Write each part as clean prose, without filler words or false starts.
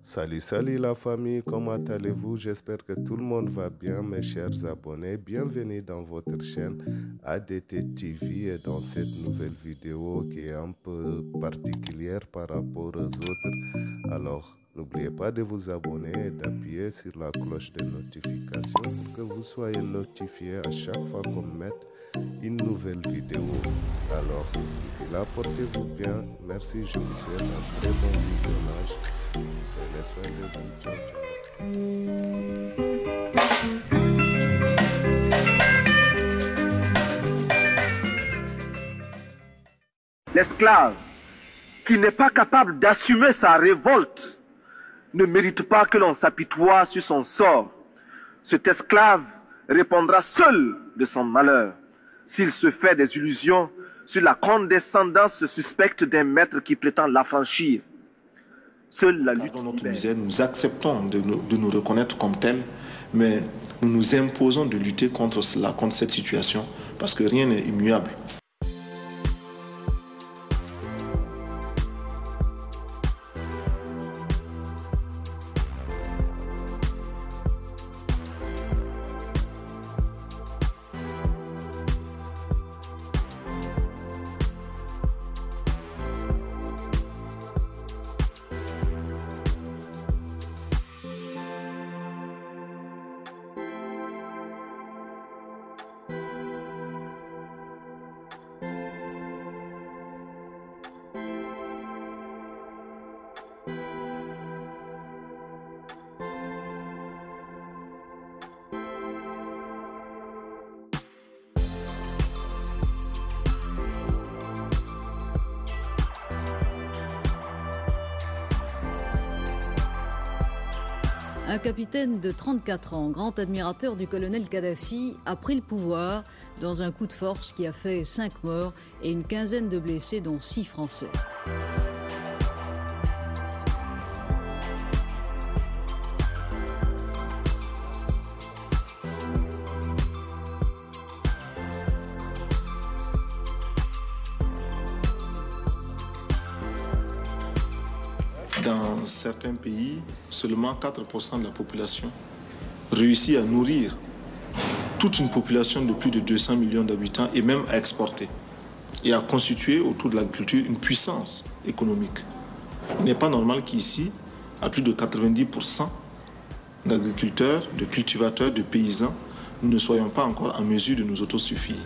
Salut, salut la famille, comment allez-vous? J'espère que tout le monde va bien, mes chers abonnés. Bienvenue dans votre chaîne ADT TV et dans cette nouvelle vidéo qui est un peu particulière par rapport aux autres. Alors, n'oubliez pas de vous abonner et d'appuyer sur la cloche de notification pour que vous soyez notifiés à chaque fois qu'on mette une nouvelle vidéo. Alors, d'ici là, portez-vous bien. Merci, je vous souhaite un très bon visionnage. Prenez soin de vous. Ciao, ciao. L'esclave qui n'est pas capable d'assumer sa révolte ne mérite pas que l'on s'apitoie sur son sort. Cet esclave répondra seul de son malheur s'il se fait des illusions sur la condescendance suspecte d'un maître qui prétend l'affranchir. Seule la lutte. Dans notre misère, nous acceptons de nous reconnaître comme tels, mais nous nous imposons de lutter contre cela, contre cette situation, parce que rien n'est immuable. Un capitaine de 34 ans, grand admirateur du colonel Kadhafi, a pris le pouvoir dans un coup de force qui a fait 5 morts et une quinzaine de blessés, dont 6 Français. Dans certains pays, seulement 4% de la population réussit à nourrir toute une population de plus de 200 millions d'habitants et même à exporter et à constituer autour de l'agriculture une puissance économique. Il n'est pas normal qu'ici, à plus de 90% d'agriculteurs, de cultivateurs, de paysans, nous ne soyons pas encore en mesure de nous autosuffire.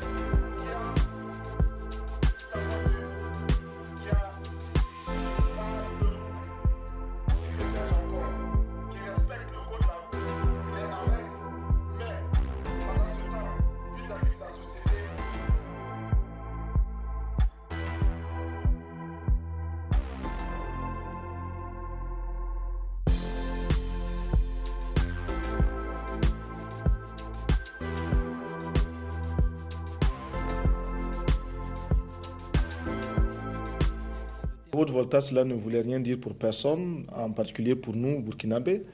Haute-Volta, cela ne voulait rien dire pour personne, en particulier pour nous, Burkinabés.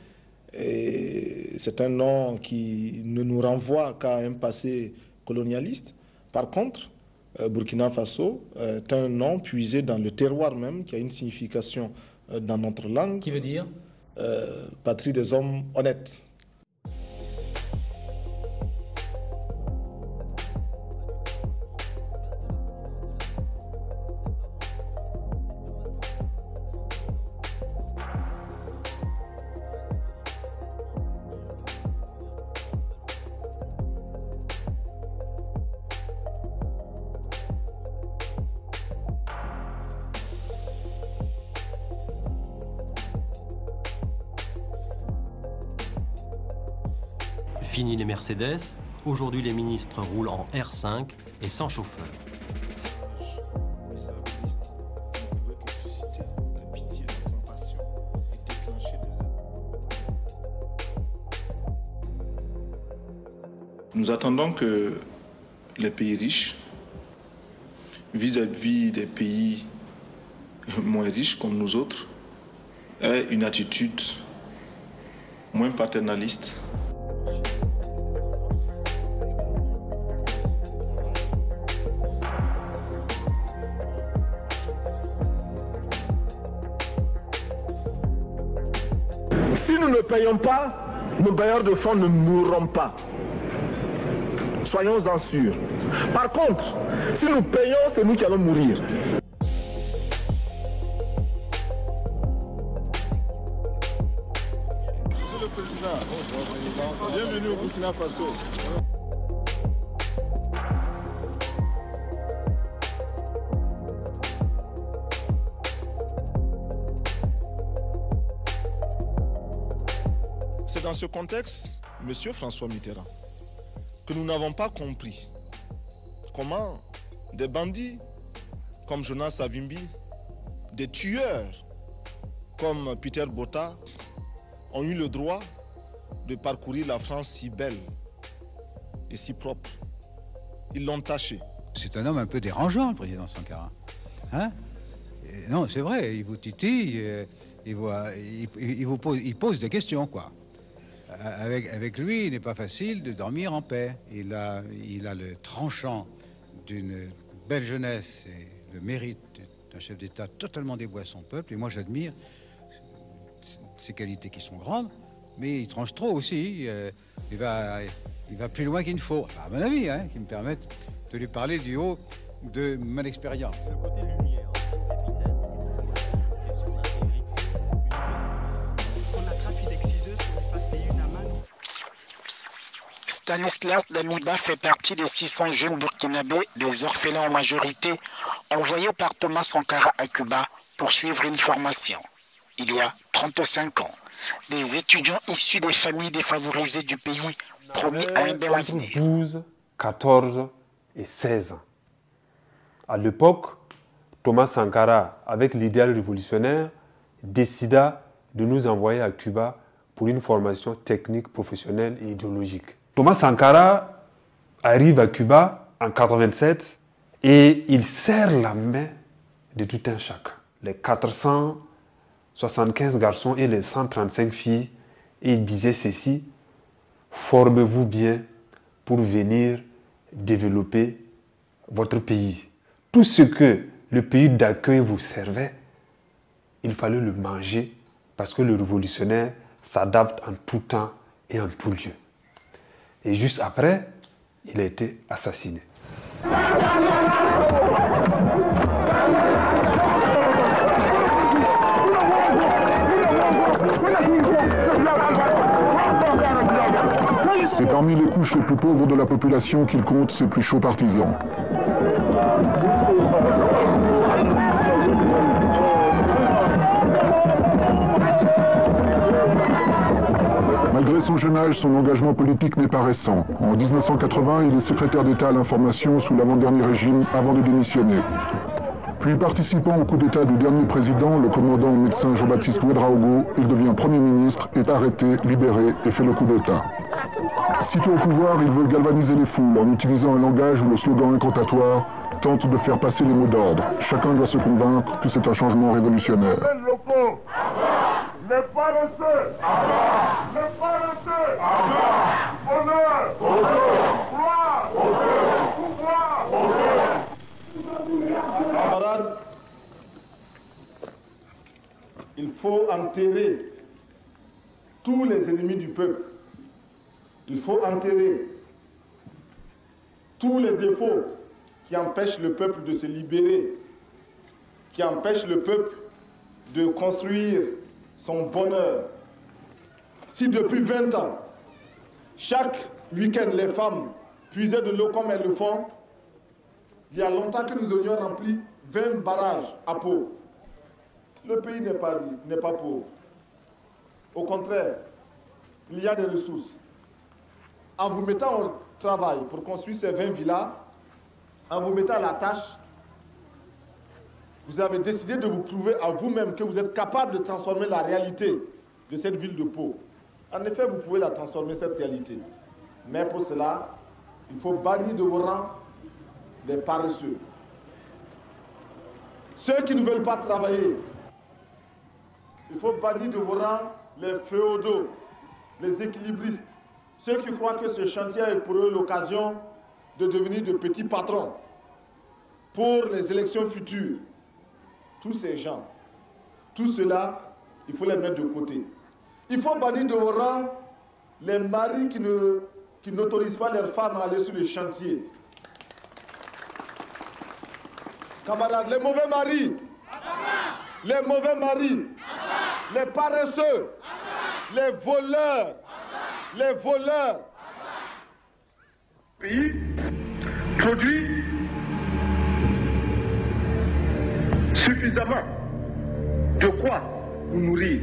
C'est un nom qui ne nous renvoie qu'à un passé colonialiste. Par contre, Burkina Faso est un nom puisé dans le terroir même, qui a une signification dans notre langue. Qui veut dire patrie des hommes honnêtes. Fini les Mercedes, aujourd'hui les ministres roulent en R5 et sans chauffeur. Nous attendons que les pays riches, vis-à-vis des pays moins riches comme nous autres, aient une attitude moins paternaliste. Si nous ne payons pas, nos bailleurs de fonds ne mourront pas. Soyons-en sûrs. Par contre, si nous payons, c'est nous qui allons mourir. Monsieur le Président, bienvenue au Burkina Faso. C'est dans ce contexte, Monsieur François Mitterrand, que nous n'avons pas compris comment des bandits comme Jonas Savimbi, des tueurs comme Peter Botta ont eu le droit de parcourir la France si belle et si propre. Ils l'ont taché. C'est un homme un peu dérangeant, le président Sankara. Hein? Non, c'est vrai, il vous titille, il pose des questions, quoi. Avec lui, il n'est pas facile de dormir en paix. Il a le tranchant d'une belle jeunesse et le mérite d'un chef d'État totalement dévoué à son peuple. Et moi, j'admire ses qualités qui sont grandes, mais il tranche trop aussi. Il va plus loin qu'il ne faut, à mon avis, hein, qui me permettent de lui parler du haut de mon expérience. Le côté lumière du capitaine, son intégrité, qu'on attrape une exciseuse pour lui fasse payer une amende. Stanislas Damiba fait partie des 600 jeunes burkinabés, des orphelins en majorité, envoyés par Thomas Sankara à Cuba pour suivre une formation. Il y a 35 ans, des étudiants issus des familles défavorisées du pays promis à un bel avenir. 12, 14 et 16 ans. À l'époque, Thomas Sankara, avec l'idéal révolutionnaire, décida de nous envoyer à Cuba pour une formation technique, professionnelle et idéologique. Thomas Sankara arrive à Cuba en 87 et il serre la main de tout un chacun. Les 475 garçons et les 135 filles, et il disait ceci: formez-vous bien pour venir développer votre pays. Tout ce que le pays d'accueil vous servait, il fallait le manger parce que le révolutionnaire s'adapte en tout temps et en tout lieu. Et juste après, il a été assassiné. C'est parmi les couches les plus pauvres de la population qu'il compte ses plus chauds partisans. Malgré son jeune âge, son engagement politique n'est pas récent. En 1980, il est secrétaire d'État à l'information sous l'avant-dernier régime avant de démissionner. Puis participant au coup d'État du dernier président, le commandant médecin Jean-Baptiste Ouedraogo, il devient Premier ministre, est arrêté, libéré et fait le coup d'État. Sitôt au pouvoir, il veut galvaniser les foules en utilisant un langage où le slogan incantatoire tente de faire passer les mots d'ordre. Chacun doit se convaincre que c'est un changement révolutionnaire. Camarades, il faut enterrer tous les ennemis du peuple. Il faut enterrer tous les défauts qui empêchent le peuple de se libérer, qui empêchent le peuple de construire son bonheur. Si depuis 20 ans, chaque week-end, les femmes puisaient de l'eau comme elles le font, il y a longtemps que nous aurions rempli 20 barrages à Pau. Le pays n'est pas pauvre. Au contraire, il y a des ressources. En vous mettant au travail pour construire ces 20 villas, en vous mettant à la tâche, vous avez décidé de vous prouver à vous-même que vous êtes capable de transformer la réalité de cette ville de Pau. En effet, vous pouvez la transformer, cette réalité. Mais pour cela, il faut bannir de vos rangs les paresseux. Ceux qui ne veulent pas travailler. Il faut bannir de vos rangs les féodaux, les équilibristes. Ceux qui croient que ce chantier est pour eux l'occasion de devenir de petits patrons pour les élections futures. Tous ces gens, tout cela, il faut les mettre de côté. Il faut bannir de vos rangs les maris qui n'autorisent pas leurs femmes à aller sur les chantiers. Camarades, les mauvais maris, les mauvais maris, les paresseux, les voleurs, les voleurs. Le pays produit suffisamment de quoi nous nourrir.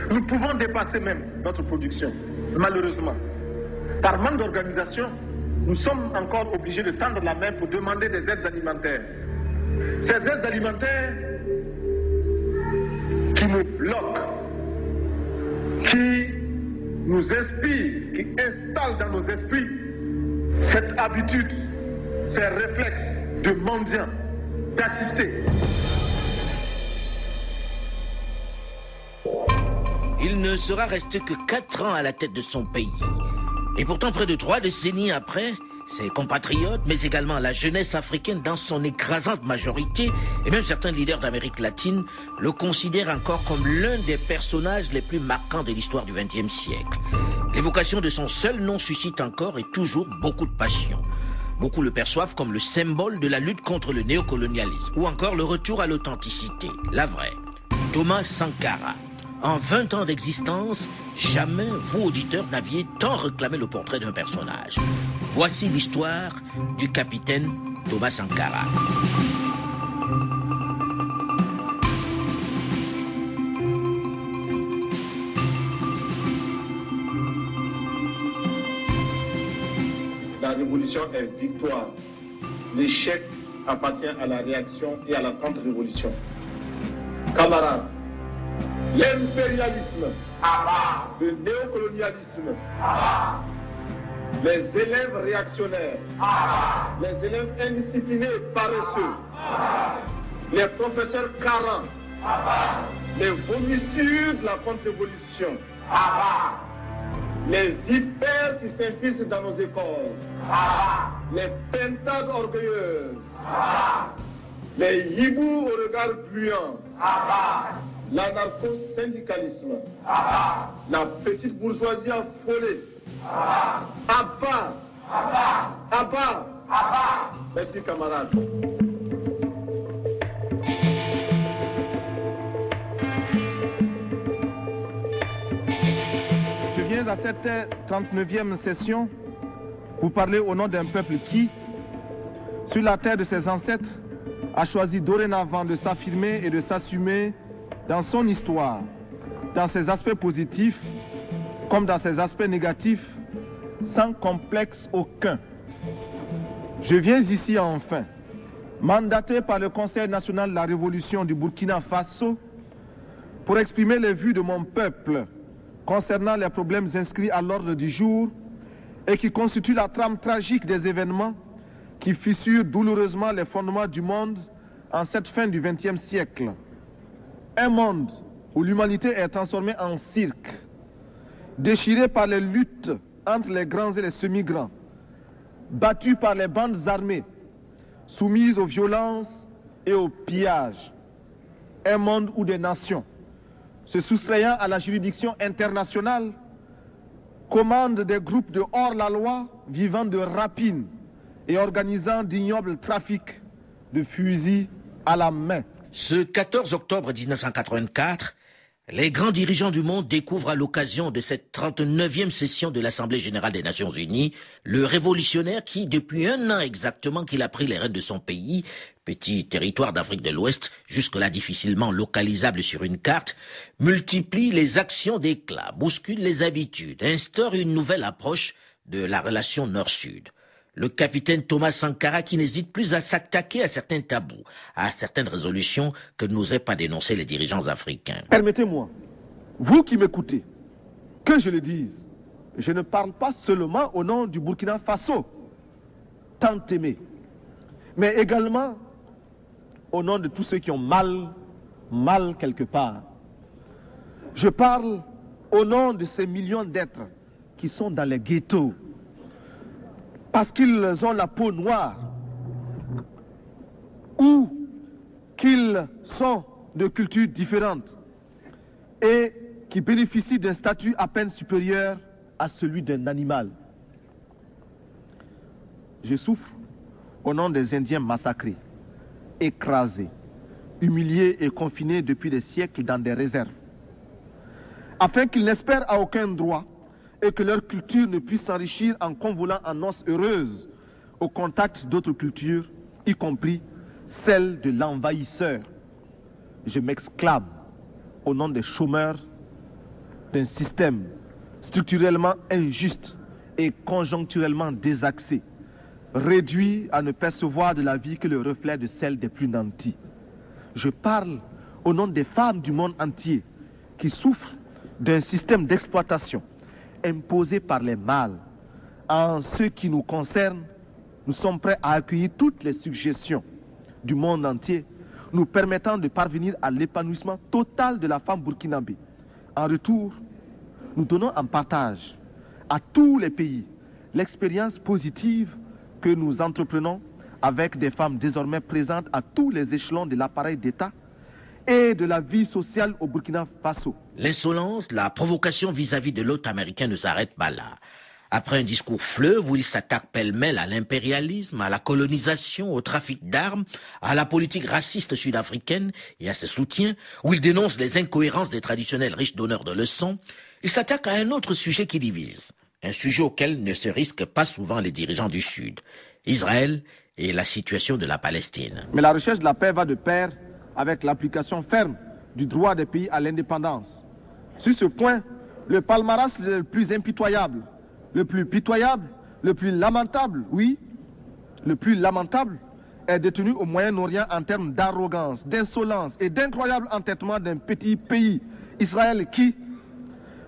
Nous pouvons dépasser même notre production. Malheureusement, par manque d'organisation, nous sommes encore obligés de tendre la main pour demander des aides alimentaires. Ces aides alimentaires qui nous bloquent, qui nous inspirent, qui installent dans nos esprits cette habitude, ces réflexes de mendiants, d'assister. Il ne sera resté que 4 ans à la tête de son pays. Et pourtant, près de 3 décennies après, ses compatriotes, mais également la jeunesse africaine dans son écrasante majorité, et même certains leaders d'Amérique latine, le considèrent encore comme l'un des personnages les plus marquants de l'histoire du XXe siècle. L'évocation de son seul nom suscite encore et toujours beaucoup de passion. Beaucoup le perçoivent comme le symbole de la lutte contre le néocolonialisme, ou encore le retour à l'authenticité, la vraie. Thomas Sankara. En 20 ans d'existence, jamais vous, auditeurs, n'aviez tant réclamé le portrait d'un personnage. Voici l'histoire du capitaine Thomas Sankara. La révolution est victoire. L'échec appartient à la réaction et à la contre-révolution. Camarades, l'impérialisme, le néocolonialisme, les élèves réactionnaires, les élèves indisciplinés et paresseux, les professeurs carents, les vomissures de la contre-révolution, les vipères qui s'infiltrent dans nos écoles, les pentades orgueilleuses, les hiboux au regard bruyant, l'anarcho-syndicalisme, la petite bourgeoisie affolée. À bas, à bas. Merci camarades. Je viens à cette 39e session vous parler au nom d'un peuple qui, sur la terre de ses ancêtres, a choisi dorénavant de s'affirmer et de s'assumer dans son histoire, dans ses aspects positifs comme dans ses aspects négatifs, sans complexe aucun. Je viens ici enfin, mandaté par le Conseil national de la Révolution du Burkina Faso, pour exprimer les vues de mon peuple concernant les problèmes inscrits à l'ordre du jour et qui constituent la trame tragique des événements qui fissurent douloureusement les fondements du monde en cette fin du XXe siècle. Un monde où l'humanité est transformée en cirque, déchirée par les luttes entre les grands et les semi-grands, battue par les bandes armées, soumise aux violences et aux pillages. Un monde où des nations, se soustrayant à la juridiction internationale, commandent des groupes de hors-la-loi vivant de rapines et organisant d'ignobles trafics de fusils à la main. Ce 14 octobre 1984, les grands dirigeants du monde découvrent à l'occasion de cette 39e session de l'Assemblée générale des Nations unies le révolutionnaire qui, depuis 1 an exactement qu'il a pris les rênes de son pays, petit territoire d'Afrique de l'Ouest, jusque-là difficilement localisable sur une carte, multiplie les actions d'éclat, bouscule les habitudes, instaure une nouvelle approche de la relation Nord-Sud. Le capitaine Thomas Sankara qui n'hésite plus à s'attaquer à certains tabous, à certaines résolutions que n'osaient pas dénoncer les dirigeants africains. Permettez-moi, vous qui m'écoutez, que je le dise, je ne parle pas seulement au nom du Burkina Faso, tant aimé, mais également au nom de tous ceux qui ont mal quelque part. Je parle au nom de ces millions d'êtres qui sont dans les ghettos, parce qu'ils ont la peau noire, ou qu'ils sont de cultures différentes, et qui bénéficie d'un statut à peine supérieur à celui d'un animal. Je souffre au nom des Indiens massacrés, écrasés, humiliés et confinés depuis des siècles dans des réserves, afin qu'ils n'espèrent à aucun droit et que leur culture ne puisse s'enrichir en convolant en noces heureuses au contact d'autres cultures, y compris celle de l'envahisseur. Je m'exclame au nom des chômeurs d'un système structurellement injuste et conjoncturellement désaxé, réduit à ne percevoir de la vie que le reflet de celle des plus nantis. Je parle au nom des femmes du monde entier qui souffrent d'un système d'exploitation imposé par les mâles. En ce qui nous concerne, nous sommes prêts à accueillir toutes les suggestions du monde entier nous permettant de parvenir à l'épanouissement total de la femme burkinabé. En retour, nous donnons en partage à tous les pays l'expérience positive que nous entreprenons avec des femmes désormais présentes à tous les échelons de l'appareil d'État et de la vie sociale au Burkina Faso. L'insolence, la provocation vis-à-vis de l'hôte américain ne s'arrête pas là. Après un discours fleuve où il s'attaque pêle-mêle à l'impérialisme, à la colonisation, au trafic d'armes, à la politique raciste sud-africaine et à ses soutiens, où il dénonce les incohérences des traditionnels riches donneurs de leçons, il s'attaque à un autre sujet qui divise, un sujet auquel ne se risquent pas souvent les dirigeants du Sud, Israël et la situation de la Palestine. Mais la recherche de la paix va de pair avec l'application ferme du droit des pays à l'indépendance. Sur ce point, le palmarès le plus impitoyable, le plus pitoyable, le plus lamentable, oui, le plus lamentable, est détenu au Moyen-Orient en termes d'arrogance, d'insolence et d'incroyable entêtement d'un petit pays, Israël, qui,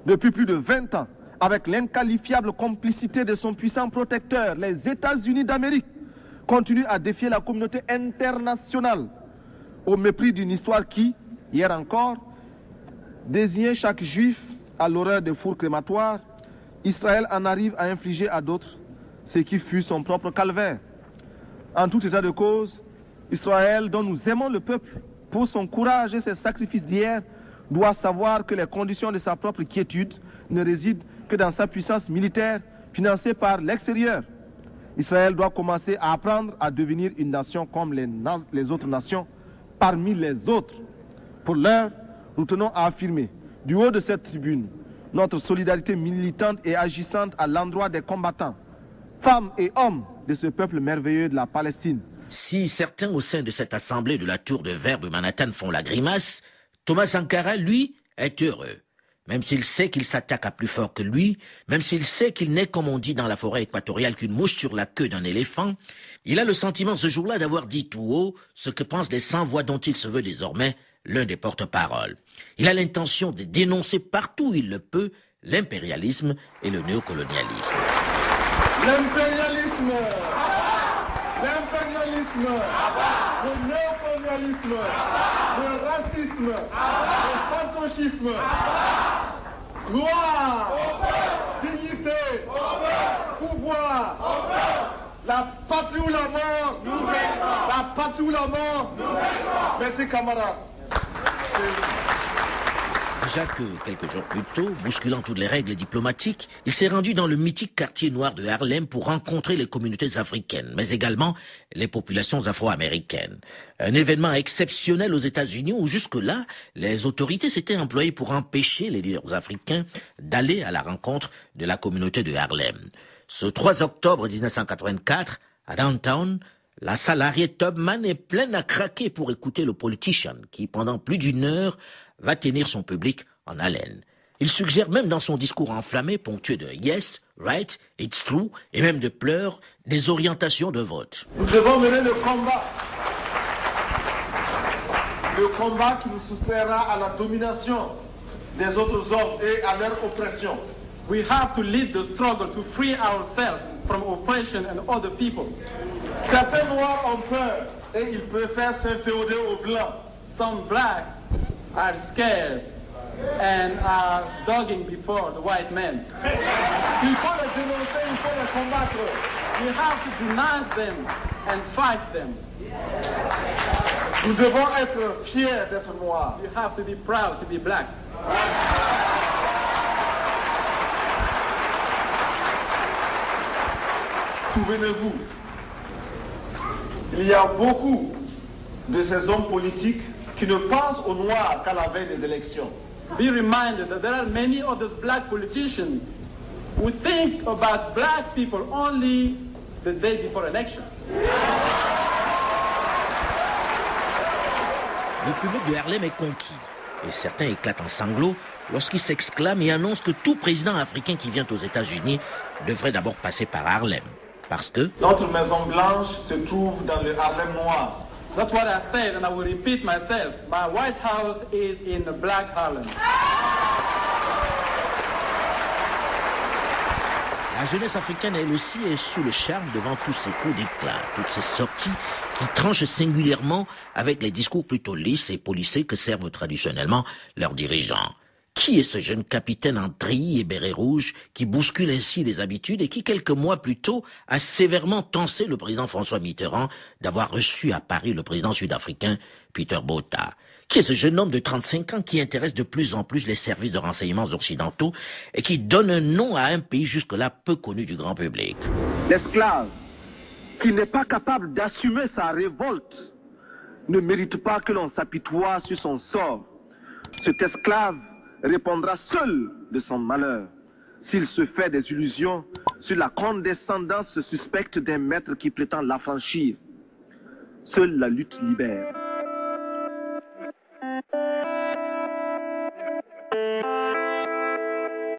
depuis plus de 20 ans, avec l'inqualifiable complicité de son puissant protecteur, les États-Unis d'Amérique, continue à défier la communauté internationale au mépris d'une histoire qui, hier encore, désignait chaque juif à l'horreur des fours crématoires. Israël en arrive à infliger à d'autres ce qui fut son propre calvaire. En tout état de cause, Israël, dont nous aimons le peuple pour son courage et ses sacrifices d'hier, doit savoir que les conditions de sa propre quiétude ne résident que dans sa puissance militaire financée par l'extérieur. Israël doit commencer à apprendre à devenir une nation comme les autres nations, parmi les autres. Pour l'heure, nous tenons à affirmer, du haut de cette tribune, notre solidarité militante et agissante à l'endroit des combattants, femmes et hommes de ce peuple merveilleux de la Palestine. Si certains au sein de cette assemblée de la Tour de Verre de Manhattan font la grimace, Thomas Sankara, lui, est heureux. Même s'il sait qu'il s'attaque à plus fort que lui, même s'il sait qu'il n'est, comme on dit dans la forêt équatoriale, qu'une mouche sur la queue d'un éléphant, il a le sentiment ce jour-là d'avoir dit tout haut ce que pensent les sans-voix dont il se veut désormais l'un des porte-paroles. Il a l'intention de dénoncer partout où il le peut l'impérialisme et le néocolonialisme. L'impérialisme, l'impérialisme, le néocolonialisme, le racisme, le fantochisme, gloire, dignité, pouvoir, la patrie ou la mort, la patrie ou la mort. Merci camarades. Déjà que, quelques jours plus tôt, bousculant toutes les règles diplomatiques, il s'est rendu dans le mythique quartier noir de Harlem pour rencontrer les communautés africaines, mais également les populations afro-américaines. Un événement exceptionnel aux États-Unis où jusque-là, les autorités s'étaient employées pour empêcher les leaders africains d'aller à la rencontre de la communauté de Harlem. Ce 3 octobre 1984, à Downtown, la salle Harriet Tubman est pleine à craquer pour écouter le politicien qui, pendant plus d'une heure, va tenir son public en haleine. Il suggère même dans son discours enflammé, ponctué de « yes »,« right »,« it's true » et même de pleurs, des orientations de vote. Nous devons mener le combat qui nous soustraira à la domination des autres hommes et à leur oppression. We have to lead the struggle to free ourselves from oppression and other people. Certains noirs ont peur et ils préfèrent s'inféoder aux blancs. Some blacks are scared and are dogging before the white men. Il faut les dénoncer, il faut les combattre. We have to denounce them and fight them. Nous devons être fiers d'être noirs. You have to be proud to be black. Souvenez-vous, il y a beaucoup de ces hommes politiques qui ne pensent au noir qu'à la veille des élections. Be reminded that there are many of those black politicians who think about black people only the day before election. Le public de Harlem est conquis et certains éclatent en sanglots lorsqu'ils s'exclament et annoncent que tout président africain qui vient aux États-Unis devrait d'abord passer par Harlem. Parce que notre Maison Blanche se trouve dans le Harlem noir. That's what I said, and I will repeat myself. My White House is in the Black Harlem. La jeunesse africaine, elle aussi, est sous le charme devant tous ces coups d'éclat, toutes ces sorties qui tranchent singulièrement avec les discours plutôt lisses et polissés que servent traditionnellement leurs dirigeants. Qui est ce jeune capitaine en treillis et béret rouge qui bouscule ainsi les habitudes et qui, quelques mois plus tôt, a sévèrement tensé le président François Mitterrand d'avoir reçu à Paris le président sud-africain Peter Botha? Qui est ce jeune homme de 35 ans qui intéresse de plus en plus les services de renseignements occidentaux et qui donne un nom à un pays jusque-là peu connu du grand public? L'esclave qui n'est pas capable d'assumer sa révolte ne mérite pas que l'on s'apitoie sur son sort. Cet esclave répondra seul de son malheur s'il se fait des illusions sur la condescendance suspecte d'un maître qui prétend l'affranchir. Seule la lutte libère.